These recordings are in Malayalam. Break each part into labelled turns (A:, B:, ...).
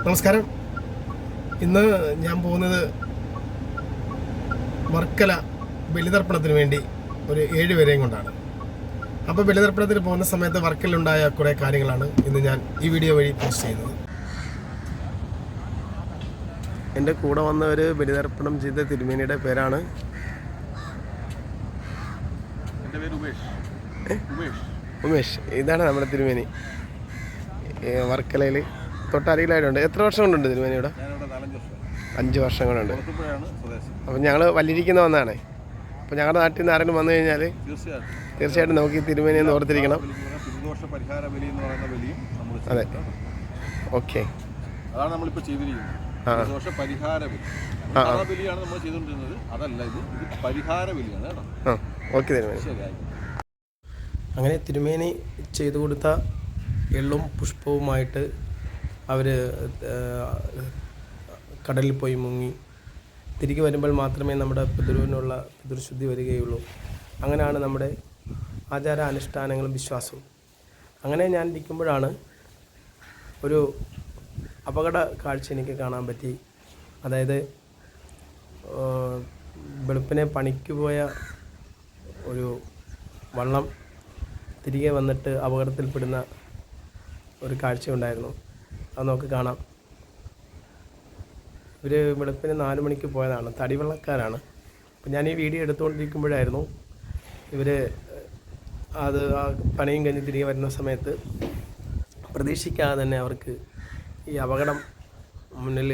A: നമസ്കാരം. ഇന്ന് ഞാൻ പോകുന്നത് വർക്കല ബലിതർപ്പണത്തിന് വേണ്ടി ഒരു 7 പേരെയും കൊണ്ടാണ്. അപ്പോൾ ബലിതർപ്പണത്തിന് പോകുന്ന സമയത്ത് വർക്കലുണ്ടായ കുറേ കാര്യങ്ങളാണ് ഇന്ന് ഞാൻ ഈ വീഡിയോ വഴി പോസ്റ്റ് ചെയ്യുന്നത്. എൻ്റെ കൂടെ വന്ന ഒരു ബലിതർപ്പണം ചെയ്ത തിരുമേനിയുടെ പേരാണ് ഉമേഷ്. ഇതാണ് നമ്മുടെ തിരുമേനി. വർക്കലയിൽ തൊട്ടരികിലായിട്ടുണ്ട്. എത്ര വർഷം കൊണ്ടുണ്ട് തിരുമേനിയുടെ? 5 വർഷം കൊണ്ടുണ്ട്. അപ്പം ഞങ്ങൾ വല്ലിരിക്കുന്ന വന്നതാണ്. അപ്പോൾ ഞങ്ങളുടെ നാട്ടിൽ നിന്ന് ആരെങ്കിലും വന്നു കഴിഞ്ഞാൽ തീർച്ചയായിട്ടും നമുക്ക് ഈ തിരുമേനിയെ ഓർത്തിരിക്കണം. അതെ, ഓക്കെ.
B: അതാണ് നമ്മളിപ്പോൾ ചെയ്തിരിക്കുന്നത്. പരിഹാര ബലി ബലിയാണ് നമ്മൾ ചെയ്തുകൊണ്ടിരുന്നത്. അതല്ല, ഇത് പരിഹാര ബലിയാണ് കേട്ടോ.
A: ഓക്കെ തിരുമേനി. അങ്ങനെ തിരുമേനി ചെയ്തു കൊടുത്ത എള്ളും പുഷ്പവുമായിട്ട് അവർ കടലിൽ പോയി മുങ്ങി തിരികെ വരുമ്പോൾ മാത്രമേ നമ്മുടെ പിതൃവിനുള്ള പിതൃശുദ്ധി വരികയുള്ളൂ. അങ്ങനെയാണ് നമ്മുടെ ആചാര അനുഷ്ഠാനങ്ങളും വിശ്വാസവും. അങ്ങനെ ഞാൻ ഇരിക്കുമ്പോഴാണ് ഒരു അപകട കാഴ്ച എനിക്ക് കാണാൻ പറ്റി. അതായത് വെളുപ്പിനെ പണിക്ക് പോയ ഒരു വള്ളം തിരികെ വന്നിട്ട് അപകടത്തിൽപ്പെടുന്ന ഒരു കാഴ്ചയുണ്ടായിരുന്നു. അത് നമുക്ക് കാണാം. ഇവർ വെളുപ്പിന് 4 മണിക്ക് പോയതാണ്. തടിവള്ളക്കാരാണ്. അപ്പം ഞാൻ ഈ വീഡിയോ എടുത്തുകൊണ്ടിരിക്കുമ്പോഴായിരുന്നു ഇവർ അത് ആ പണിയും കഴിഞ്ഞ് തിരികെ വരുന്ന സമയത്ത് പ്രതീക്ഷിക്കാതെ തന്നെ അവർക്ക് ഈ അപകടം മുന്നിൽ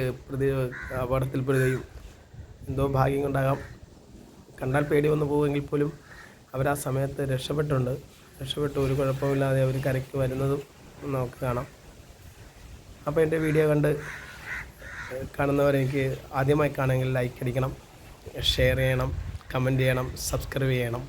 A: അപകടത്തിൽപ്പെടുകയും, എന്തോ ഭാഗ്യം കൊണ്ടാകാം, കണ്ടാൽ പേടി വന്നു പോകുമെങ്കിൽ പോലും അവർ ആ സമയത്ത് രക്ഷപ്പെട്ടു ഒരു കുഴപ്പമില്ലാതെ അവർ കരയ്ക്ക് വരുന്നതും നമുക്ക് കാണാം. അപ്പോൾ എൻ്റെ വീഡിയോ കാണുന്നവരെനിക്ക് ആദ്യമായി കാണുമെങ്കിൽ ലൈക്ക് അടിക്കണം, ഷെയർ ചെയ്യണം, കമൻറ്റ് ചെയ്യണം, സബ്സ്ക്രൈബ് ചെയ്യണം.